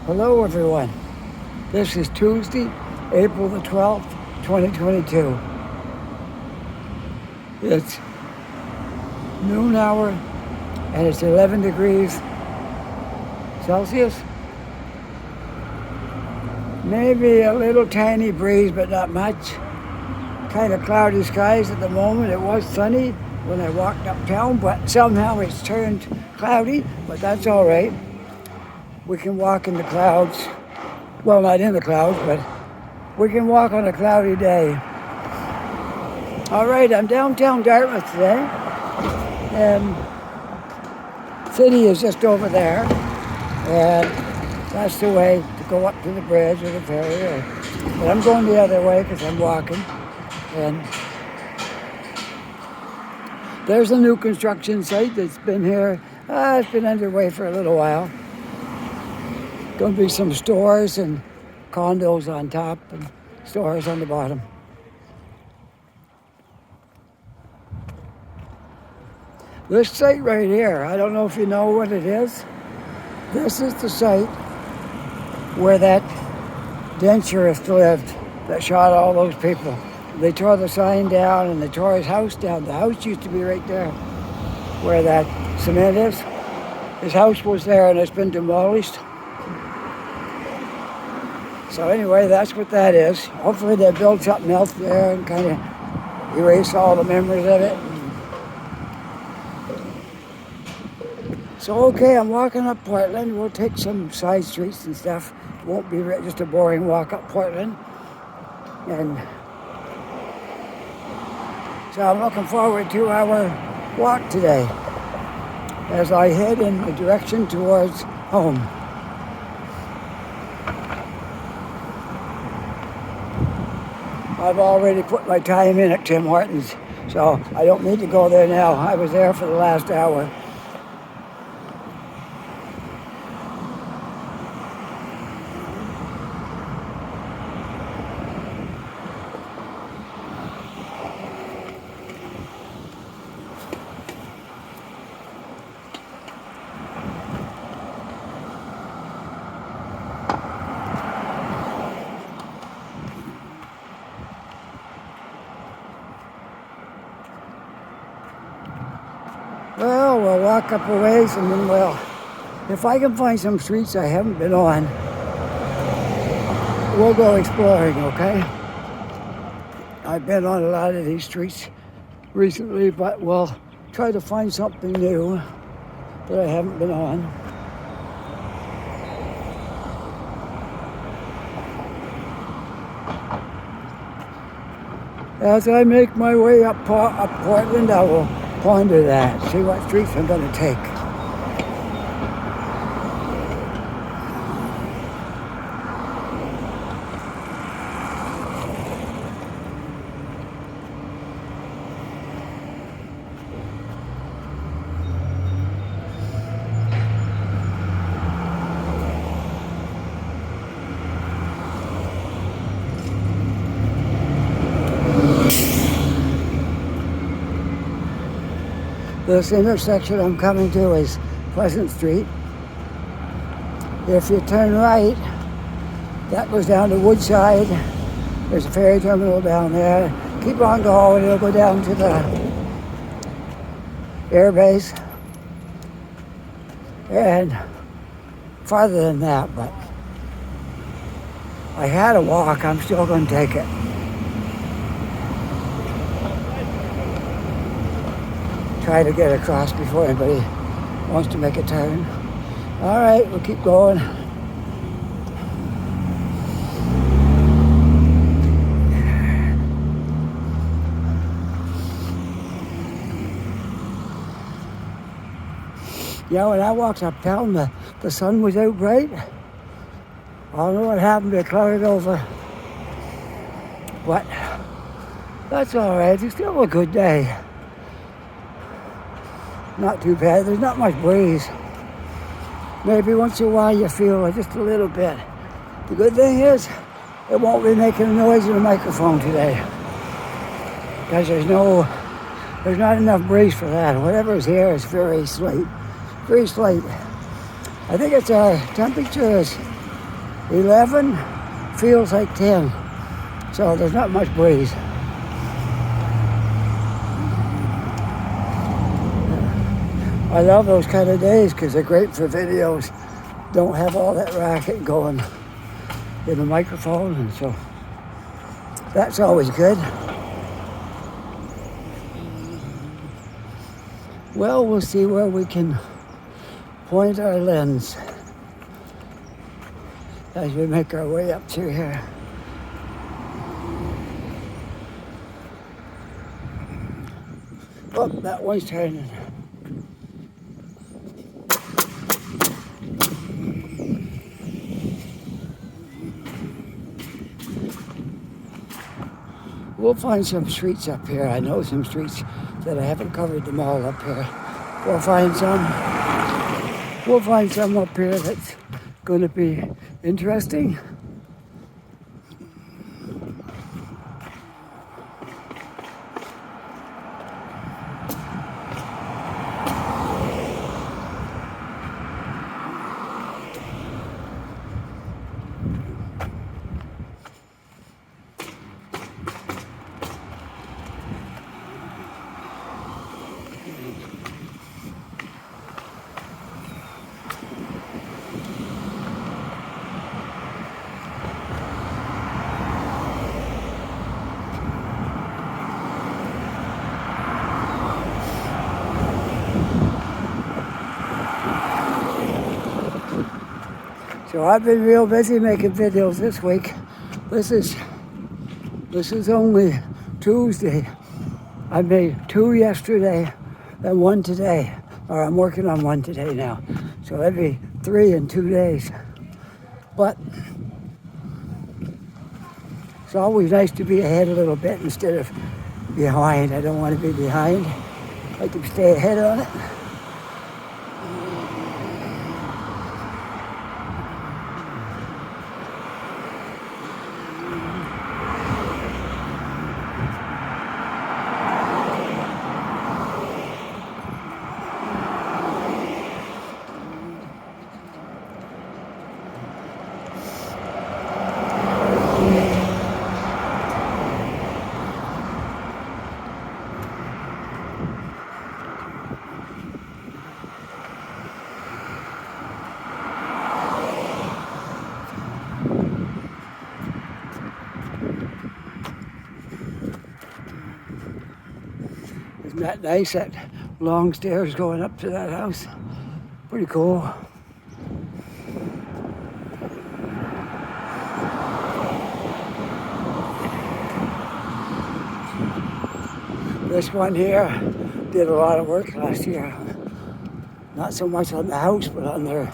Hello everyone. This is Tuesday, April the 12th, 2022. It's noon hour and it's 11 degrees Celsius. Maybe a little tiny breeze, but not much. Kind of cloudy skies at the moment. It was sunny when I walked uptown, but somehow it's turned cloudy, but that's all right. We can walk in the clouds. Well, not in the clouds, but we can walk on a cloudy day. All right, I'm downtown Dartmouth today, and city is just over there, and that's the way to go up to the bridge or the ferry. But I'm going the other way because I'm walking, and there's a new construction site that's been here. It's been underway for a little while. Going to be some stores and condos on top and stores on the bottom. This site right here, I don't know if you know what it is. This is the site where that denturist lived that shot all those people. They tore the sign down and they tore his house down. The house used to be right there where that cement is. His house was there and it's been demolished. So anyway, that's what that is. Hopefully they build something else there and kind of erase all the memories of it. So okay, I'm walking up Portland. We'll take some side streets and stuff. It won't be just a boring walk up Portland. And so I'm looking forward to our walk today as I head in the direction towards home. I've already put my time in at Tim Hortons, so I don't need to go there now. I was there for the last hour. Well, we'll walk up a ways and then if I can find some streets I haven't been on, we'll go exploring, okay? I've been on a lot of these streets recently, but we'll try to find something new that I haven't been on. As I make my way up Portland, I will ponder that, see what streets I'm going to take. This intersection I'm coming to is Pleasant Street. If you turn right, that goes down to Woodside. There's a ferry terminal down there. Keep on going, it'll go down to the air base. And farther than that, but I had a walk, I'm still going to take it. Try to get across before anybody wants to make a turn. All right, we'll keep going. Yeah, when I walked uptown, the sun was out bright. I don't know what happened, it clouded over. But that's all right, it's still a good day. Not too bad, there's not much breeze. Maybe once in a while you feel just a little bit. The good thing is, it won't be making a noise in the microphone today. Because there's not enough breeze for that. Whatever's here is very slight. Very slight. I think it's our temperature is 11, feels like 10. So there's not much breeze. I love those kind of days because they're great for videos. Don't have all that racket going in the microphone, and so that's always good. Well, we'll see where we can point our lens as we make our way up through here. Oh, that one's turning. We'll find some streets up here. I know some streets that I haven't covered them all up here. We'll find some up here that's going to be interesting. So I've been real busy making videos this week. This is only Tuesday. I made 2 yesterday and 1 today. Or I'm working on 1 today now. So that'd be 3 in 2 days. But it's always nice to be ahead a little bit instead of behind. I don't want to be behind. I like to stay ahead on it. Isn't that nice, that long stairs going up to that house? Pretty cool. This one here did a lot of work last year. Not so much on the house, but on the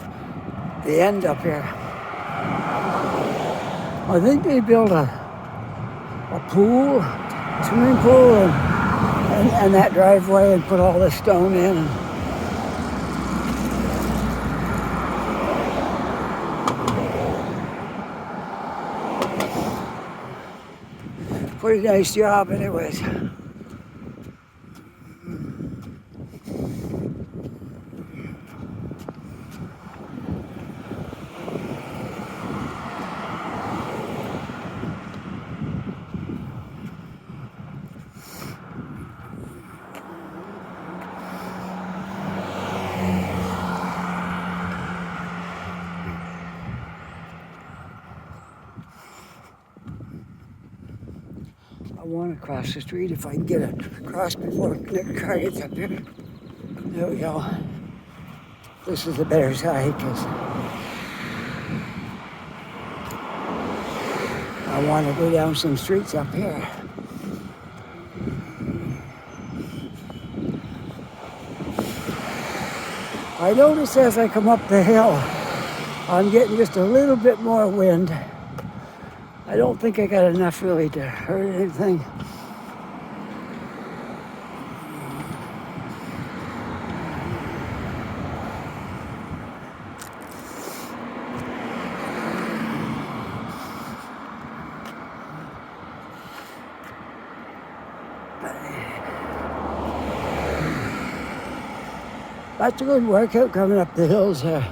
end up here. I think they built a pool, swimming pool, and that driveway, and put all this stone in. Pretty nice job anyways. I want to cross the street if I can get across before the car gets up here. There we go. This is the better side because I want to go down some streets up here. I notice as I come up the hill, I'm getting just a little bit more wind. I don't think I got enough really to hurt anything. That's a good workout coming up the hills here.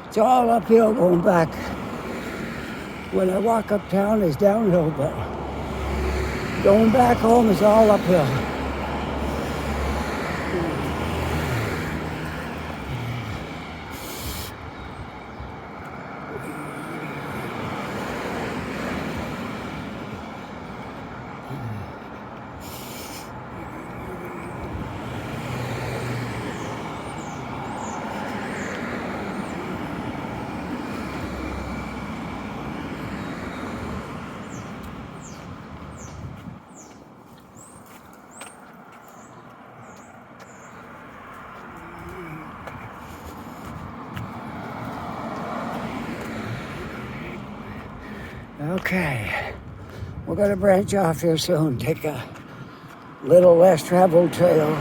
It's all uphill going back. when I walk uptown, it's downhill, but going back home is all uphill. Okay, we're going to branch off here soon, take a little less traveled trail.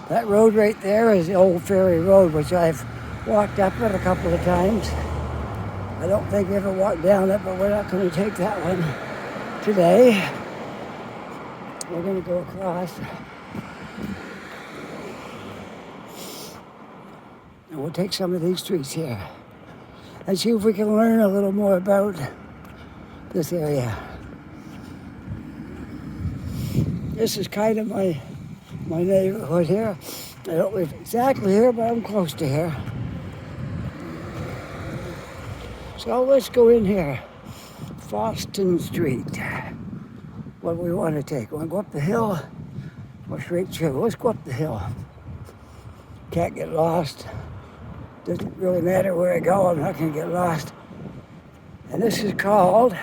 That road right there is the old ferry road, which I've walked up it a couple of times. I don't think we ever walked down it, but we're not going to take that one today. We're going to go across. And we'll take some of these streets here and see if we can learn a little more about this area. This is kind of my neighborhood here. I don't live exactly here, but I'm close to here. So let's go in here. Foston Street. What do we want to take? Want to go up the hill or straight through? Let's go up the hill. Can't get lost. Doesn't really matter where I go, I'm not going to get lost. And this is called,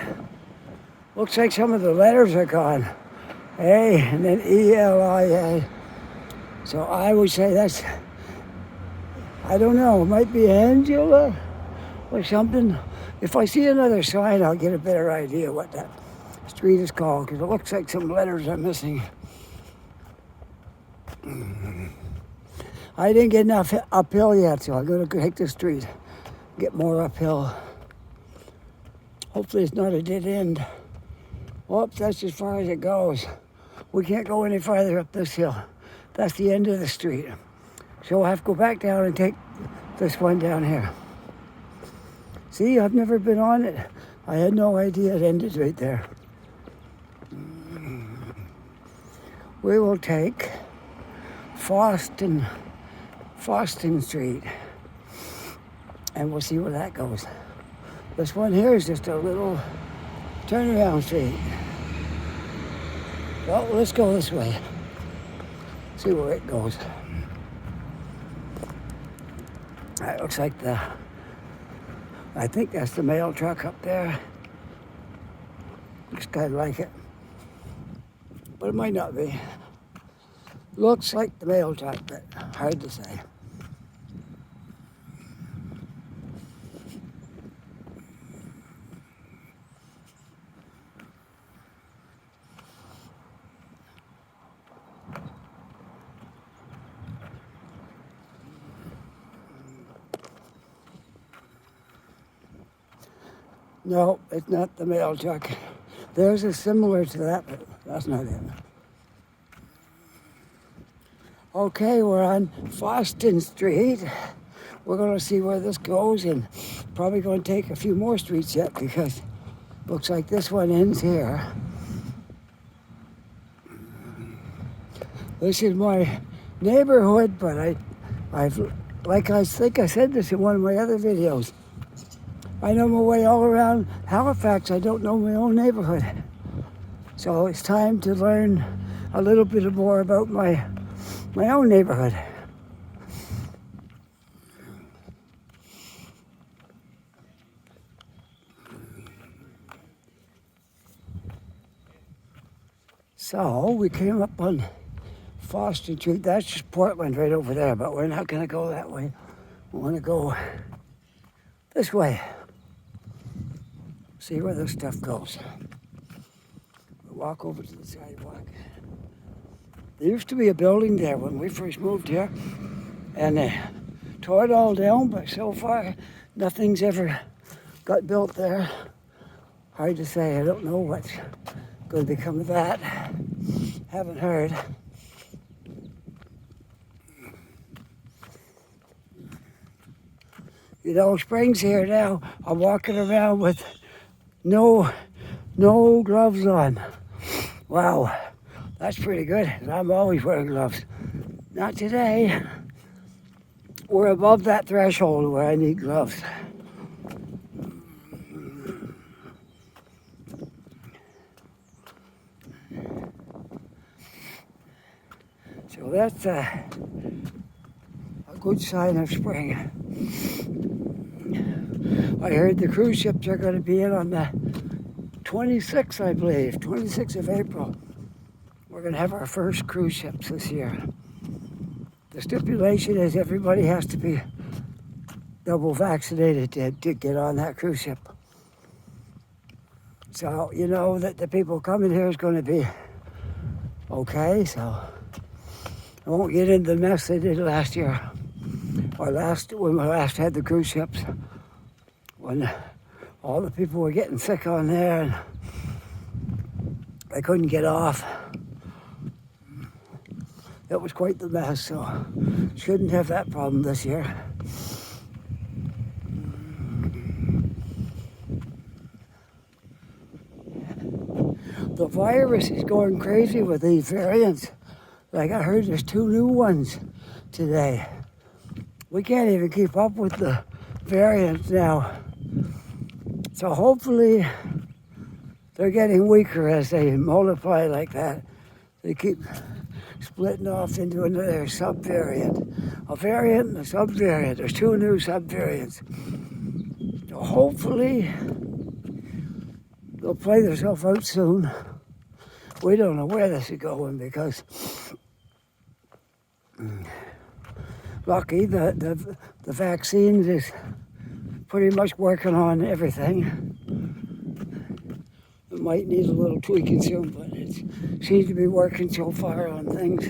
looks like some of the letters are gone. A and then E-L-I-A. So I would say that's, I don't know, it might be Angela or something. If I see another sign, I'll get a better idea what that street is called, because it looks like some letters are missing. I didn't get enough uphill yet, so I'm going to take the street, get more uphill. Hopefully it's not a dead end. Oops, that's as far as it goes. We can't go any farther up this hill. That's the end of the street. So we'll have to go back down and take this one down here. See, I've never been on it. I had no idea it ended right there. We will take Foston Street, and we'll see where that goes. This one here is just a little turnaround street. Well, let's go this way. See where it goes. That looks like I think that's the mail truck up there. Looks kind of like it, but it might not be. Looks like the mail truck, but hard to say. No, it's not the mail truck. There's a similar to that, but that's not it. Okay, we're on Foston Street. We're going to see where this goes, and probably going to take a few more streets yet, because it looks like this one ends here. This is my neighborhood, but I think I said this in one of my other videos. I know my way all around Halifax. I don't know my own neighborhood. So it's time to learn a little bit more about my own neighborhood. So we came up on Foston Street. That's just Portland right over there, but we're not going to go that way. We want to go this way. See where this stuff goes. walk over to the sidewalk. There used to be a building there when we first moved here, and they tore it all down, but so far nothing's ever got built there. Hard to say. I don't know what's going to become of that. Haven't heard. You know, spring's here now. I'm walking around with no gloves on. Wow, that's pretty good. I'm always wearing gloves. Not today. We're above that threshold where I need gloves. So that's a good sign of spring. I heard the cruise ships are going to be in on the 26th, I believe, 26th of April. We're going to have our first cruise ships this year. The stipulation is everybody has to be double vaccinated to get on that cruise ship. So, you know that the people coming here is going to be okay, so I won't get into the mess they did last year, or when we last had the cruise ships, when all the people were getting sick on there and they couldn't get off. It was quite the mess, so shouldn't have that problem this year. The virus is going crazy with these variants. Like I heard there's 2 new ones today. We can't even keep up with the variants now. So hopefully they're getting weaker as they multiply like that. They keep splitting off into another subvariant. A variant and a subvariant. There's 2 new subvariants. So hopefully they'll play themselves out soon. We don't know where this is going because lucky the vaccines is pretty much working on everything. It might need a little tweaking soon, but it seems to be working so far on things.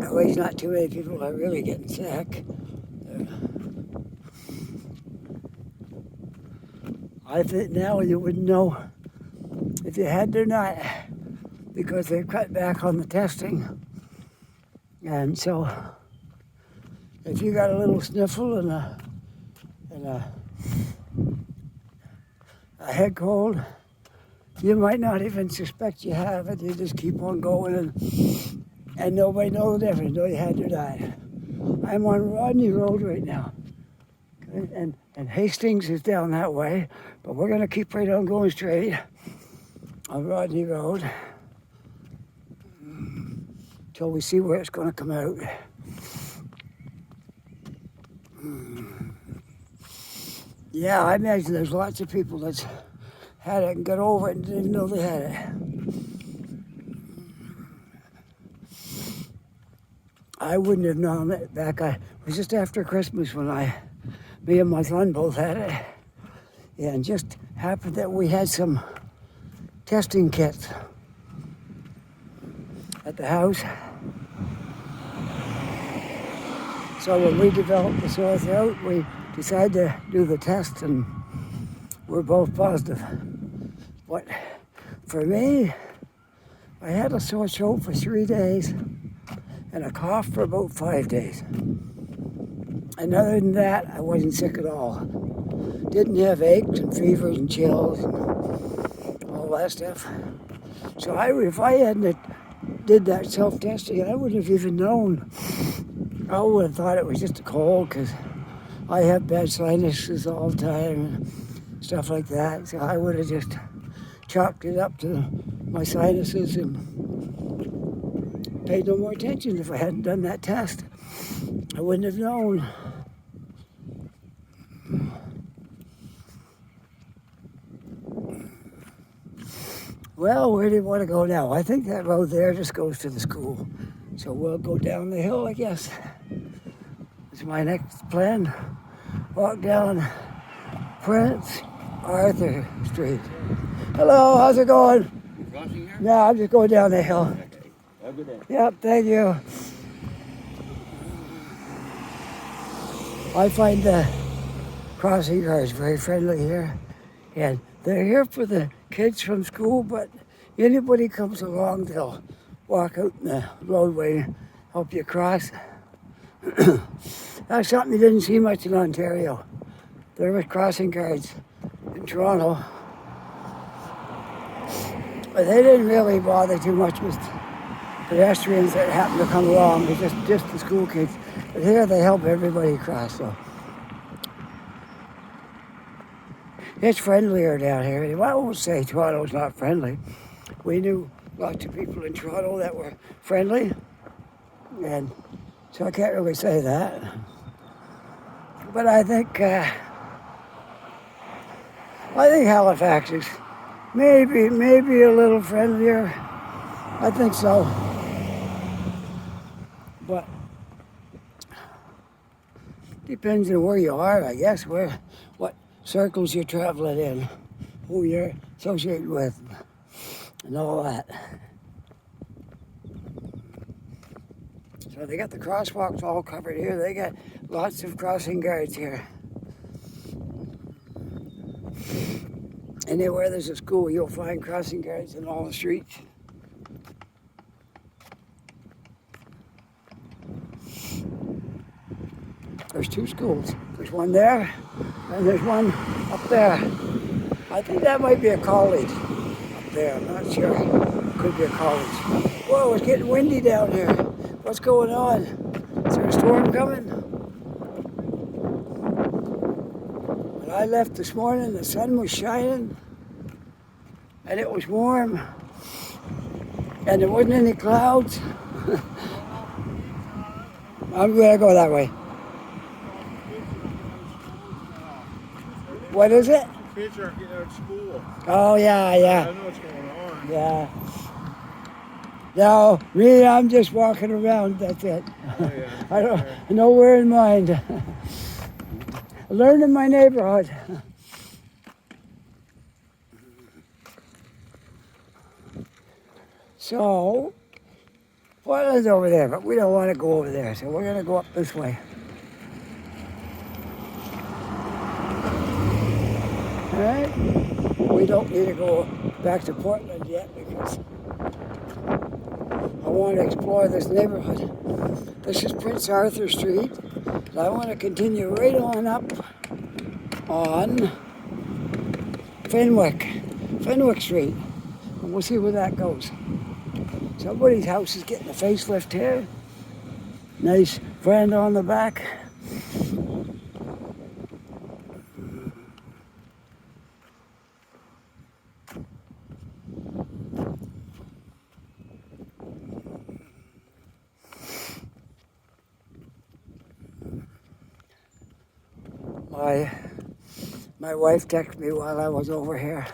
At least not too many people are really getting sick. I think now you wouldn't know if you had or not because they've cut back on the testing. And so if you got a little sniffle and a head cold, you might not even suspect you have it. You just keep on going and nobody knows the difference, though you had or not. I'm on Rodney Road right now. Okay? And Hastings is down that way, but we're going to keep right on going straight on Rodney Road until we see where it's going to come out. Yeah, I imagine there's lots of people that's had it and got over it and didn't even know they had it. I wouldn't have known it back. It was just after Christmas when me and my son both had it. Yeah, and just happened that we had some testing kits at the house. So when we developed the sore throat, we decided to do the test and we're both positive. But for me, I had a sore throat for 3 days and a cough for about 5 days. And other than that, I wasn't sick at all. Didn't have aches and fevers and chills and all that stuff. So if I hadn't did that self-testing, I wouldn't have even known. I would have thought it was just a cold because I have bad sinuses all the time and stuff like that. So I would have just chalked it up to my sinuses and paid no more attention if I hadn't done that test. I wouldn't have known. Well, where do you want to go now? I think that road there just goes to the school. So we'll go down the hill, I guess. That's my next plan. Walk down Prince, Arthur Street. Hello, how's it going? You crossing here? Yeah, I'm just going down the hill. Okay. Have a good day. Yep, thank you. I find the crossing guards very friendly here. And they're here for the kids from school, but anybody comes along, they'll walk out in the roadway and help you cross. That's something you didn't see much in Ontario. There were crossing guards in Toronto. But they didn't really bother too much with pedestrians that happened to come along. It was just the school kids. But here they help everybody cross, so. It's friendlier down here. Well, I won't say Toronto's not friendly. We knew lots of people in Toronto that were friendly, and so I can't really say that. But I think Halifax is maybe a little friendlier. I think so. But depends on where you are, I guess, what circles you're traveling in, who you're associated with, and all that. So they got the crosswalks all covered here. They got lots of crossing guards here. Anywhere there's a school, you'll find crossing guards in all the streets. There's two schools. There's one there, and there's one up there. I think that might be a college up there. I'm not sure. Could be a college. Whoa, it's getting windy down here. What's going on? Is there a storm coming? When I left this morning, the sun was shining, and it was warm, and there wasn't any clouds. I'm gonna go that way. What is it? Kids aren't getting out of school. Oh, yeah. I know what's going on. Yeah. No, me, I'm just walking around, that's it. Oh, yeah. I don't, nowhere in mind. Learning my neighborhood. So, what is over there? But we don't want to go over there, so we're going to go up this way. All right? We don't need to go back to Portland yet because I want to explore this neighborhood. This is Prince Arthur Street, and I want to continue right on up on Fenwick Street, and we'll see where that goes. Somebody's house is getting a facelift here. Nice veranda on the back. My wife texted me while I was over here.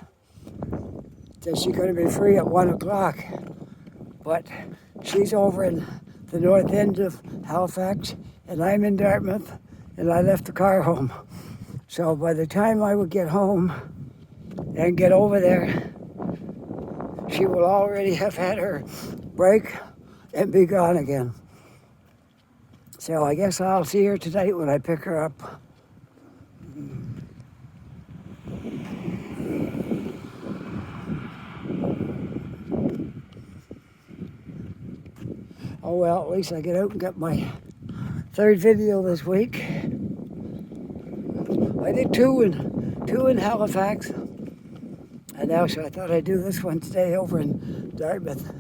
Said she's going to be free at 1 o'clock. But she's over in the north end of Halifax, and I'm in Dartmouth, and I left the car home. So by the time I would get home and get over there, she will already have had her break and be gone again. So I guess I'll see her tonight when I pick her up. Oh well, at least I get out and get my third video this week. I did two in Halifax, and now so I thought I'd do this one today over in Dartmouth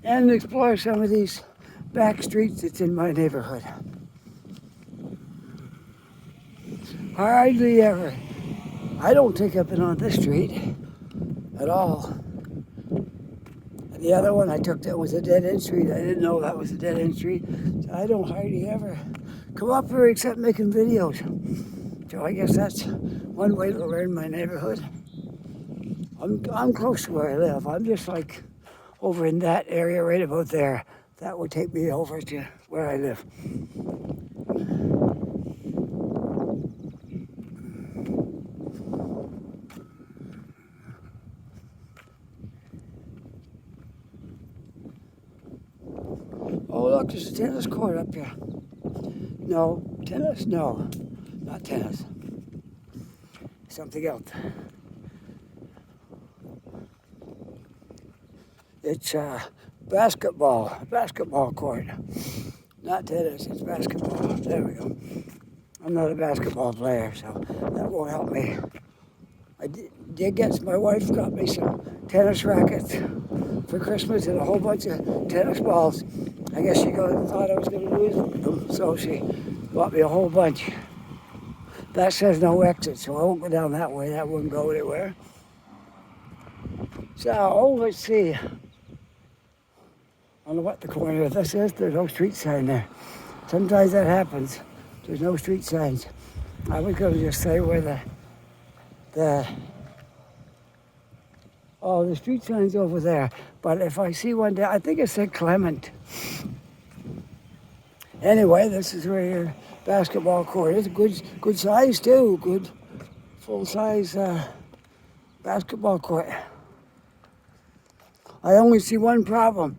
and explore some of these back streets that's in my neighborhood. Hardly ever. I don't think I've been on this street at all. The other one I took that was a dead-end street. I didn't know that was a dead-end street. So I don't hardly ever come up here except making videos. So I guess that's one way to learn my neighborhood. I'm close to where I live. I'm just like over in that area right about there. That would take me over to where I live. look, there's a tennis court up here. No, tennis? No, not tennis. Something else. It's basketball court. Not tennis, it's basketball. There we go. I'm not a basketball player, so that won't help me. I did get, my wife got me some tennis rackets for Christmas and a whole bunch of tennis balls. I guess she thought I was going to lose them, so she bought me a whole bunch. That says no exit, so I won't go down that way. That wouldn't go anywhere. So, let's see. I don't know what the corner of this is. There's no street sign there. Sometimes that happens. There's no street signs. I was going to just say where the street sign's over there. But if I see one there, I think it said Clement. Anyway, this is where your basketball court is. Good size too. Good full size basketball court. I only see one problem.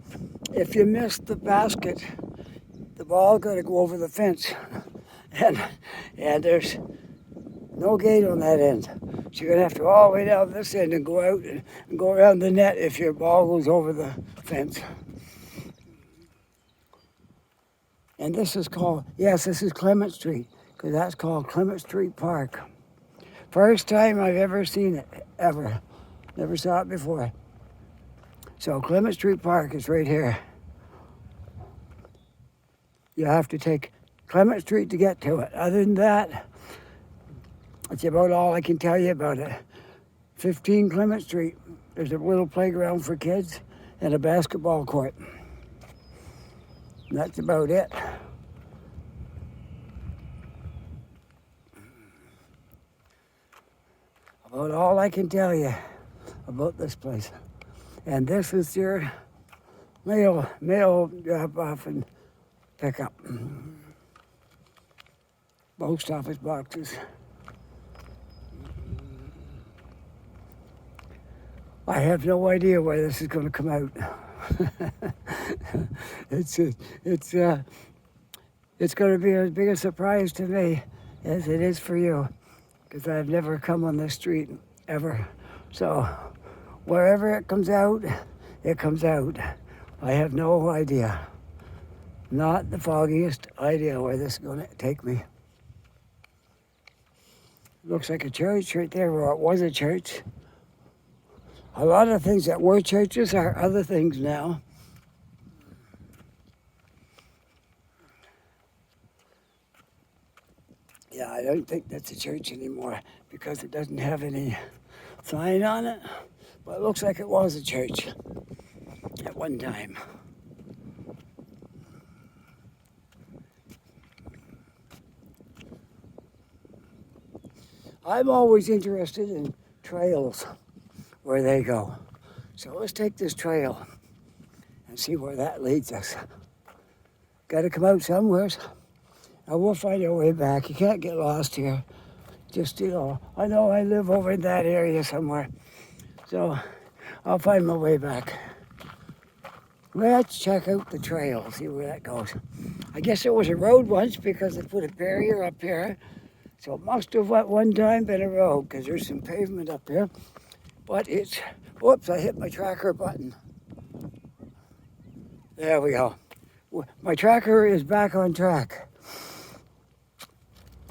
If you miss the basket, the ball got to go over the fence, and there's no gate on that end. So you're gonna have to go all the way down this end and go out and go around the net if your ball goes over the fence. And this is called, yes, this is Clement Street, because that's called Clement Street Park. First time I've ever seen it, ever. Never saw it before. So Clement Street Park is right here. You have to take Clement Street to get to it. Other than that, that's about all I can tell you about it. 15 Clement Street. There's a little playground for kids and a basketball court. And that's about it. About all I can tell you about this place. And this is your mail drop off and pick up. Post office boxes. I have no idea where this is going to come out. It's going to be as big a surprise to me as it is for you, because I've never come on this street ever. So wherever it comes out, it comes out. I have no idea. Not the foggiest idea where this is going to take me. Looks like a church right there, where it was a church. A lot of things that were churches are other things now. Yeah, I don't think that's a church anymore because it doesn't have any sign on it. But it looks like it was a church at one time. I'm always interested in trails, where they go. So let's take this trail and see where that leads us. Got to come out somewhere. And we'll find our way back. You can't get lost here. Just, I know I live over in that area somewhere. So I'll find my way back. Let's check out the trail, see where that goes. I guess it was a road once because they put a barrier up here. So it must have at one time been a road because there's some pavement up here. But it's, whoops, I hit my tracker button. There we go. My tracker is back on track.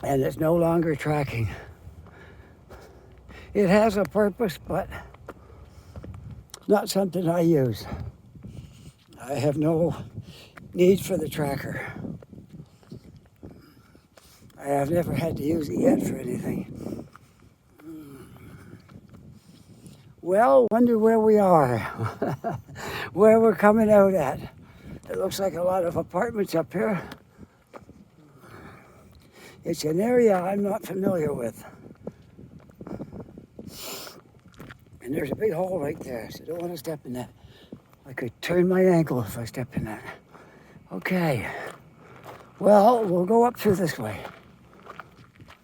And it's no longer tracking. It has a purpose, but not something I use. I have no need for the tracker. I have never had to use it yet for anything. Well, wonder where we are, where we're coming out at. It looks like a lot of apartments up here. It's an area I'm not familiar with. And there's a big hole right there, so I don't want to step in that. I could turn my ankle if I step in that. Okay, well, we'll go up through this way.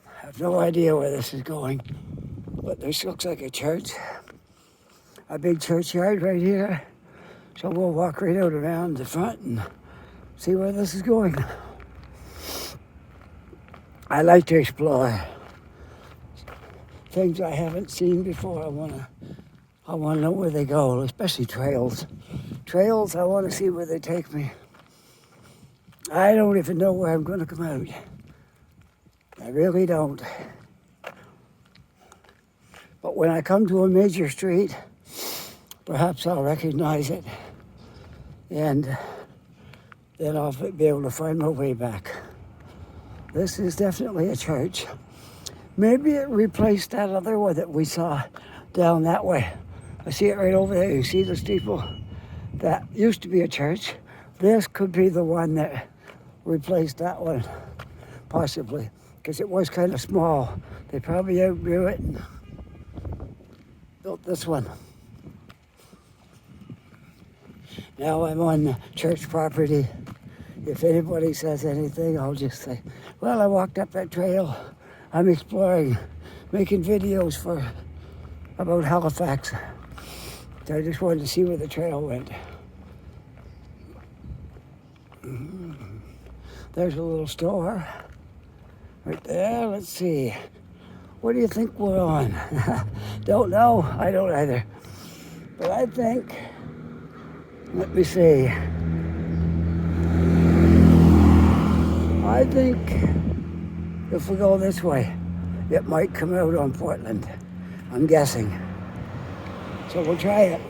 I have no idea where this is going, but this looks like a church. A big churchyard right here. So we'll walk right out around the front and see where this is going. I like to explore things I haven't seen before. I wanna know where they go, especially trails. Trails, I want to see where they take me. I don't even know where I'm going to come out. I really don't. But when I come to a major street, perhaps I'll recognize it, and then I'll be able to find my way back. This is definitely a church. Maybe it replaced that other one that we saw down that way. I see it right over there. You see the steeple? That used to be a church. This could be the one that replaced that one, possibly, because it was kind of small. They probably outgrew it and built this one. Now I'm on church property. If anybody says anything, I'll just say, well, I walked up that trail. I'm exploring, making videos about Halifax. So I just wanted to see where the trail went. There's a little store right there. Let's see. What do you think we're on? Don't know. I don't either. But I think, let me see. I think if we go this way, it might come out on Portland. I'm guessing. So we'll try it.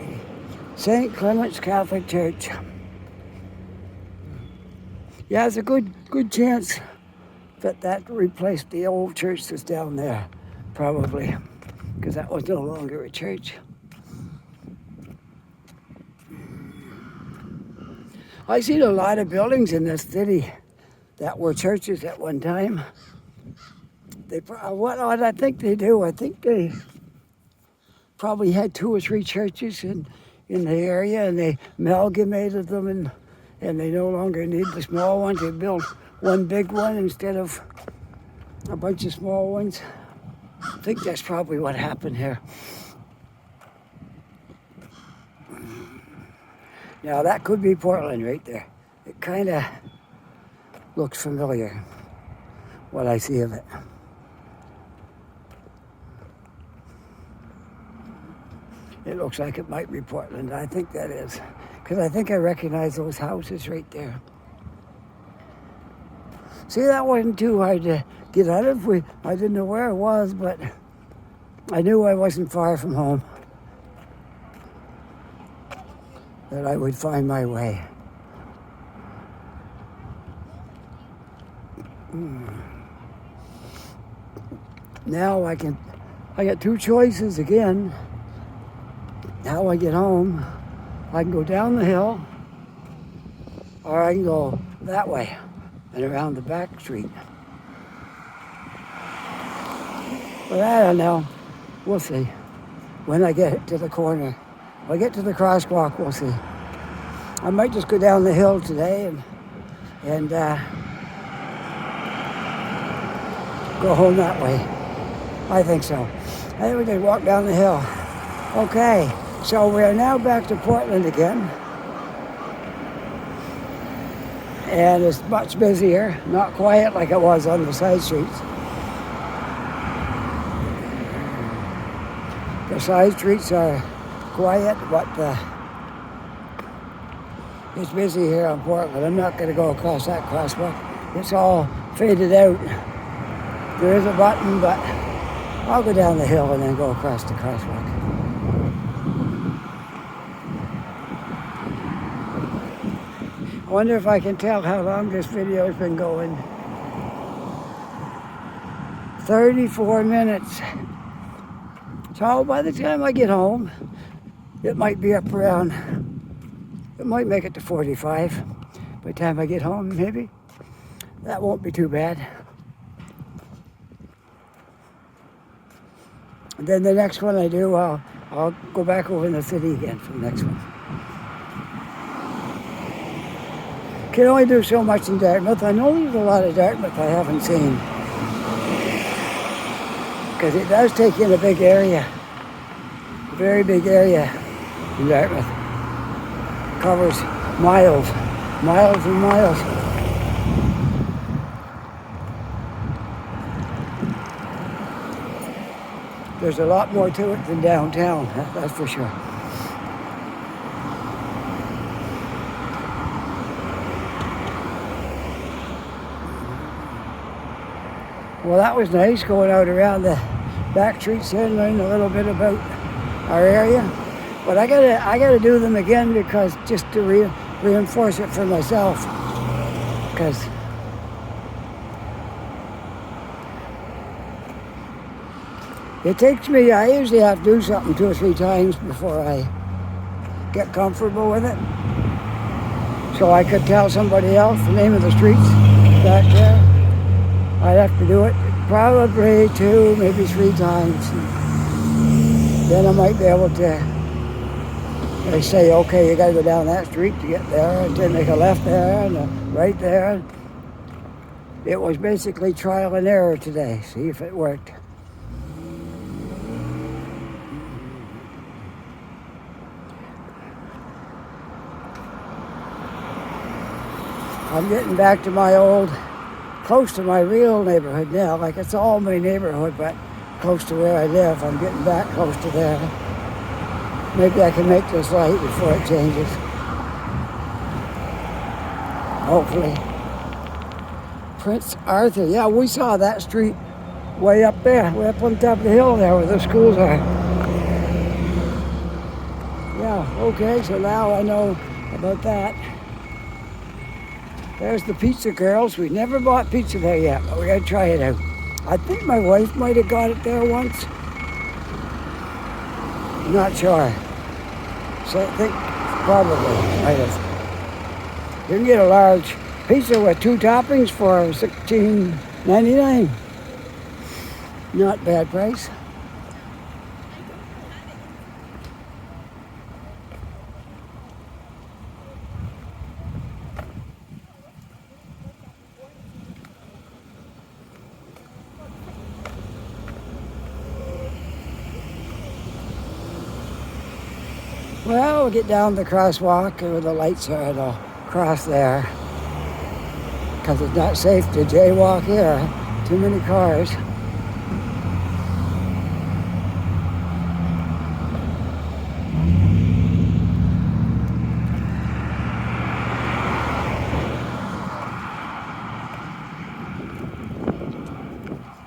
St. Clement's Catholic Church. Yeah, it's a good chance that replaced the old church that's down there, probably, because that was no longer a church. I've seen a lot of buildings in this city that were churches at one time. What I think they do, I think they probably had 2 or 3 churches in the area, and they amalgamated them, and they no longer need the small ones. They built one big one instead of a bunch of small ones. I think that's probably what happened here. Now that could be Portland right there. It kind of looks familiar, what I see of it. It looks like it might be Portland. I think that is. Because I think I recognize those houses right there. See, that wasn't too hard to get out of. I didn't know where it was, but I knew I wasn't far from home. That I would find my way. Now I got 2 choices again. How I get home. I can go down the hill, or I can go that way and around the back street. But I don't know. We'll see. When I get to the corner. If I get to the crosswalk, we'll see. I might just go down the hill today and go home that way. I think so. I think we can walk down the hill. Okay. So we are now back to Portland again, and it's much busier, not quiet like it was on the side streets. The side streets are quiet, but it's busy here on Portland. I'm not going to go across that crosswalk. It's all faded out. There is a button, but I'll go down the hill and then go across the crosswalk. I wonder if I can tell how long this video has been going. 34 minutes. So by the time I get home, it might be up around, it might make it to 45. By the time I get home, maybe. That won't be too bad. And then the next one I do, I'll go back over in the city again for the next one. Can only do so much in Dartmouth. I know there's a lot of Dartmouth I haven't seen. Because it does take in a big area. A very big area in Dartmouth. Covers miles. Miles and miles. There's a lot more to it than downtown, that's for sure. Well, that was nice going out around the back streets there and learning a little bit about our area. But I gotta do them again because just to reinforce it for myself. Because it takes me, I usually have to do something 2 or 3 times before I get comfortable with it. So I could tell somebody else the name of the streets back there. I'd have to do it probably 2, maybe 3 times. Then I might be able to they say, okay, you gotta go down that street to get there, and then make a left there and a right there. It was basically trial and error today, see if it worked. I'm getting back to my old, close to my real neighborhood now. Like it's all my neighborhood, but close to where I live. I'm getting back close to there. Maybe I can make this light before it changes. Hopefully. Prince Arthur. Yeah, we saw that street way up there, way up on top of the hill there where the schools are. Yeah, okay, so now I know about that. There's the Pizza Girls. We never bought pizza there yet, but we gotta try it out. I think my wife might have got it there once. Not sure. So I think probably might have. You can get a large pizza with 2 toppings for $16.99. Not bad price. Well, we'll get down the crosswalk where the lights are and I'll cross there. Because it's not safe to jaywalk here. Too many cars.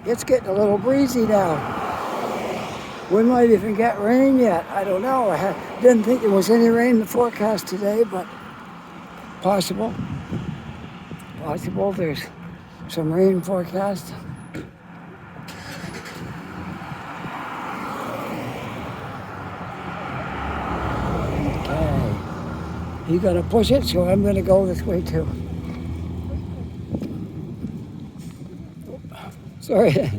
It's getting a little breezy now. We might even get rain yet. I don't know. I didn't think there was any rain in the forecast today, but possible. Possible there's some rain forecast. Okay. You're gonna push it, so I'm gonna go this way too. Sorry.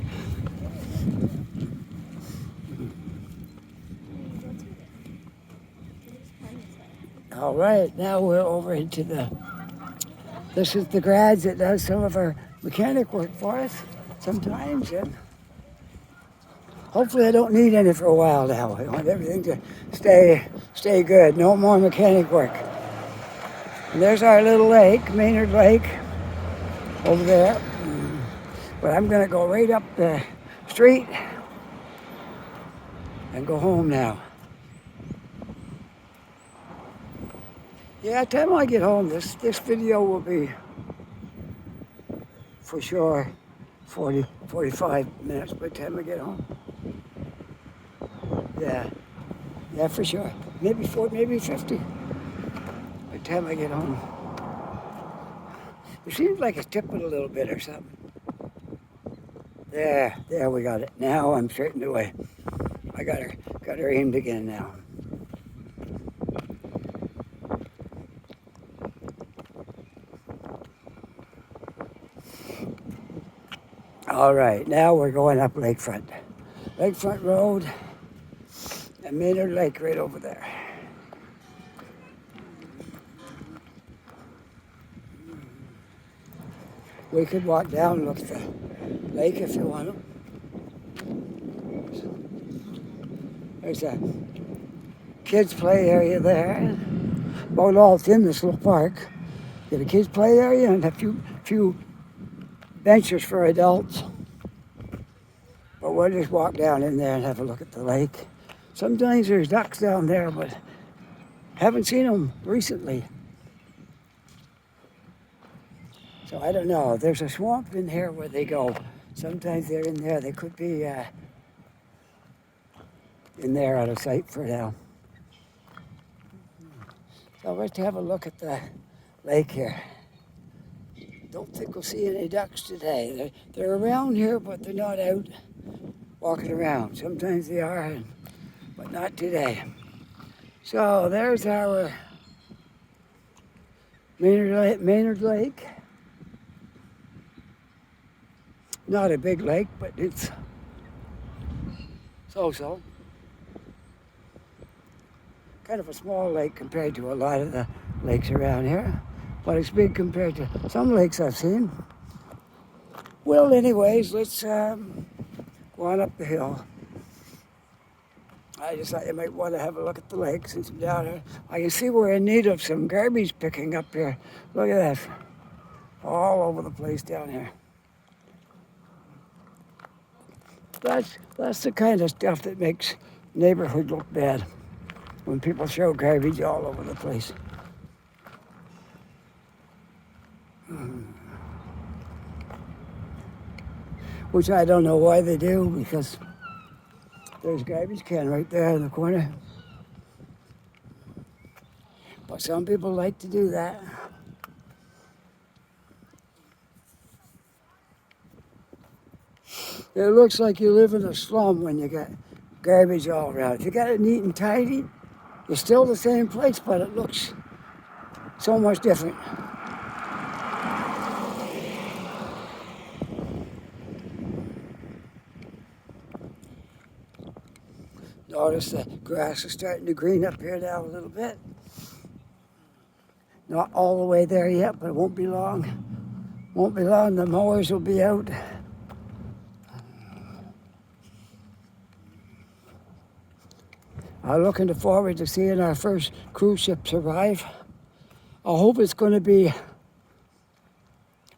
All right, now we're over into this is the garage that does some of our mechanic work for us sometimes, and hopefully I don't need any for a while now. I want everything to stay good. No more mechanic work. And there's our little lake, Maynard Lake, over there. But I'm gonna go right up the street and go home now. Yeah, time I get home, this video will be for sure 45 minutes by the time I get home. Yeah, for sure. Maybe 50 by the time I get home. It seems like it's tipping a little bit or something. There, we got it. Now I'm straightened away. I got her aimed again now. All right, now we're going up Lakefront. Lakefront Road and Maynard Lake right over there. We could walk down and look at the lake if you want to. There's a kids' play area there. Well, all it's in this little park. Get a kids play area and a few benches for adults. But we'll just walk down in there and have a look at the lake. Sometimes there's ducks down there, but haven't seen them recently. So I don't know. There's a swamp in here where they go. Sometimes they're in there. They could be in there out of sight for now. So let's have a look at the lake here. Don't think we'll see any ducks today. They're around here, but they're not out walking around. Sometimes they are, but not today. So there's our Maynard Lake. Not a big lake, but it's so-so. Kind of a small lake compared to a lot of the lakes around here, but it's big compared to some lakes I've seen. Well, anyways, let's go on up the hill. I just thought you might want to have a look at the lake since I'm down here. I can see we're in need of some garbage picking up here. Look at that. All over the place down here. That's the kind of stuff that makes Neighbourhood look bad. When people throw garbage all over the place. Which I don't know why they do, because there's a garbage can right there in the corner. But some people like to do that. It looks like you live in a slum when you got garbage all around. If you got it neat and tidy, it's still the same place, but it looks so much different. Notice the grass is starting to green up here now a little bit. Not all the way there yet, but it won't be long. Won't be long, the mowers will be out. I'm looking forward to seeing our first cruise ships arrive. I hope it's going to be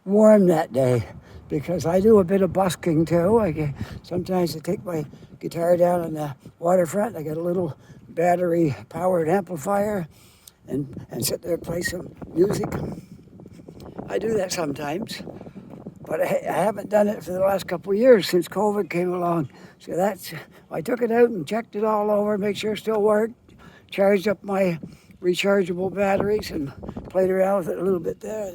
warm that day, because I do a bit of busking too. Sometimes I take my guitar down on the waterfront. I got a little battery-powered amplifier and sit there and play some music. I do that sometimes, but I haven't done it for the last couple of years since COVID came along. So I took it out and checked it all over, make sure it still worked, charged up my rechargeable batteries and played around with it a little bit there.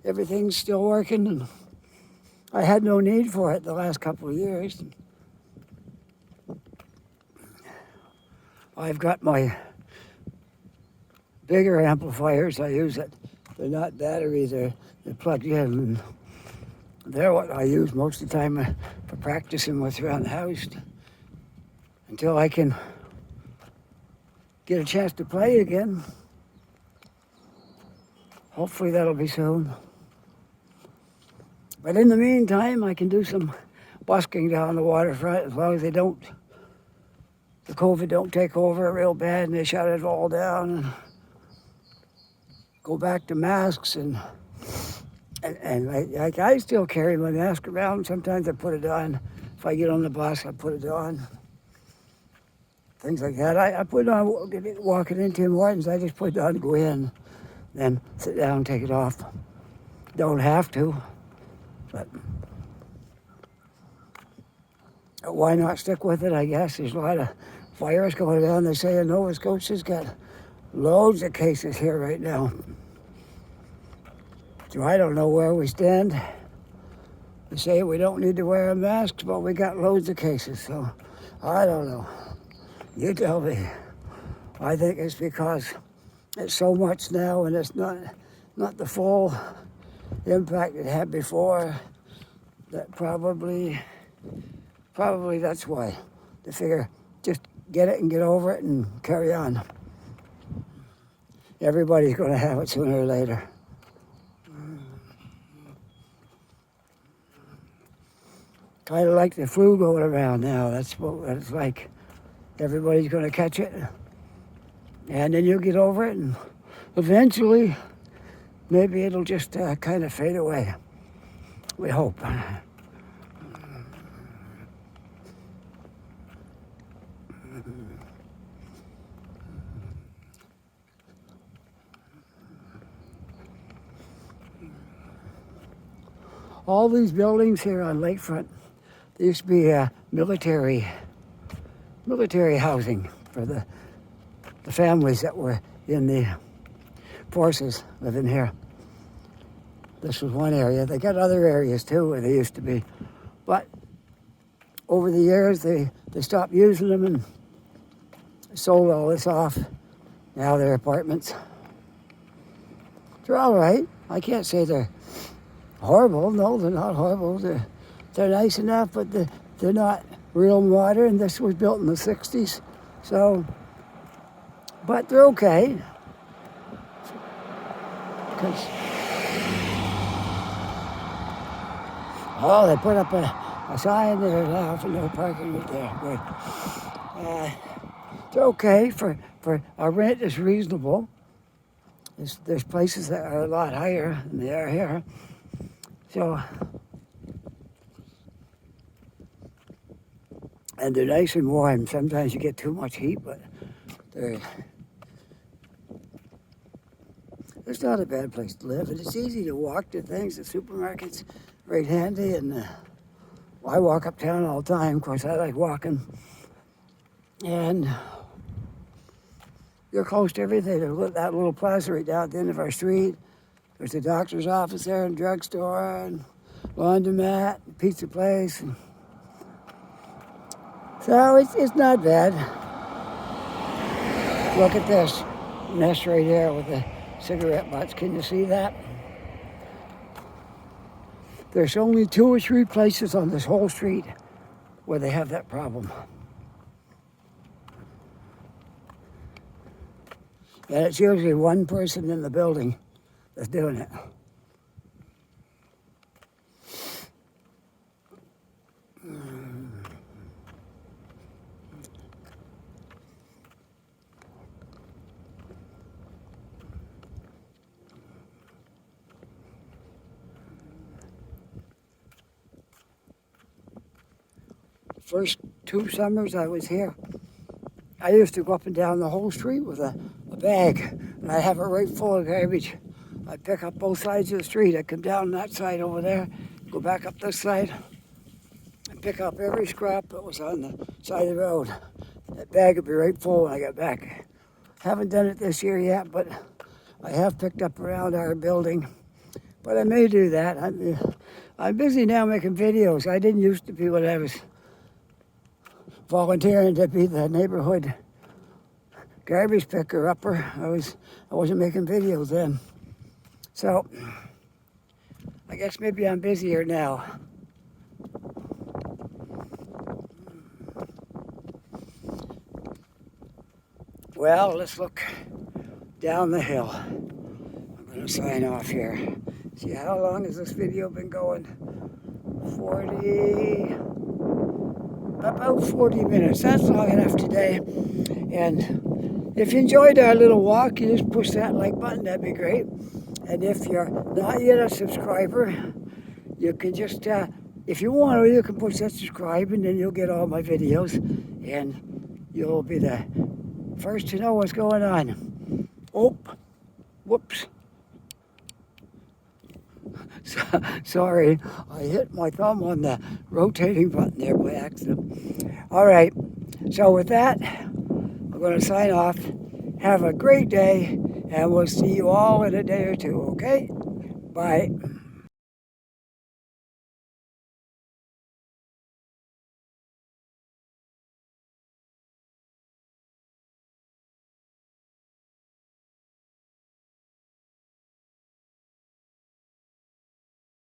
Everything's still working, and I had no need for it the last couple of years. I've got my bigger amplifiers. I use it. They're not batteries, they're plugged in. And they're what I use most of the time for practicing with around the house until I can get a chance to play again. Hopefully that'll be soon. But in the meantime, I can do some busking down the waterfront as long as the COVID don't take over real bad and they shut it all down and go back to masks and I still carry my mask around. Sometimes I put it on. If I get on the bus, I put it on. Things like that. I put it on walking into Tim Hortons. I just put it on to go in, then sit down and take it off. Don't have to, but why not stick with it, I guess. There's a lot of virus going around. They say Nova Scotia's got loads of cases here right now. So I don't know where we stand. They say we don't need to wear masks, but we got loads of cases, so I don't know. You tell me. I think it's because it's so much now and it's not the full impact it had before. That probably that's why. They figure just get it and get over it and carry on. Everybody's going to have it sooner or later. Kind of like the flu going around now. That's what it's like. Everybody's going to catch it. And then you'll get over it. And eventually, maybe it'll just kind of fade away. We hope. All these buildings here on Lakefront, they used to be military housing for the families that were in the forces living here. This was one area. They got other areas too where they used to be. But over the years, they stopped using them and sold all this off. Now they're apartments. They're all right. I can't say they're horrible. No, they're not horrible. They're nice enough, but they're not real modern. This was built in the 60s. So, but they're okay. Oh, they put up a sign there now for no parking right there. Good. They're okay for our rent is reasonable. There's places that are a lot higher than they are here. So, and they're nice and warm. Sometimes you get too much heat, but it's not a bad place to live. And it's easy to walk to things. The supermarket's right handy, and I walk uptown all the time. Of course, I like walking. And you're close to everything. There's that little plaza right down at the end of our street. There's a doctor's office there, and drugstore, and laundromat, and pizza place. So it's not bad. Look at this nest right here with the cigarette butts. Can you see that? There's only 2 or 3 places on this whole street where they have that problem. And it's usually one person in the building that's doing it. First 2 summers I was here, I used to go up and down the whole street with a bag, and I'd have it right full of garbage. I'd pick up both sides of the street. I'd come down that side over there, go back up this side, and pick up every scrap that was on the side of the road. That bag would be right full when I got back. Haven't done it this year yet, but I have picked up around our building. But I may do that. I'm busy now making videos. I didn't used to be when I was volunteering to be the neighborhood garbage picker upper. I wasn't making videos then. So I guess maybe I'm busier now. Well, let's look down the hill. I'm going to sign off here. See, how long has this video been going? About 40 minutes. That's long enough today. And if you enjoyed our little walk, you just push that like button. That'd be great. And if you're not yet a subscriber, you can just, if you want to, you can push that subscribe, and then you'll get all my videos, and you'll be the first to know what's going on. Oh, whoops. Sorry, I hit my thumb on the rotating button there by accident. All right, so with that, I'm going to sign off. Have a great day, and we'll see you all in a day or two, okay? Bye.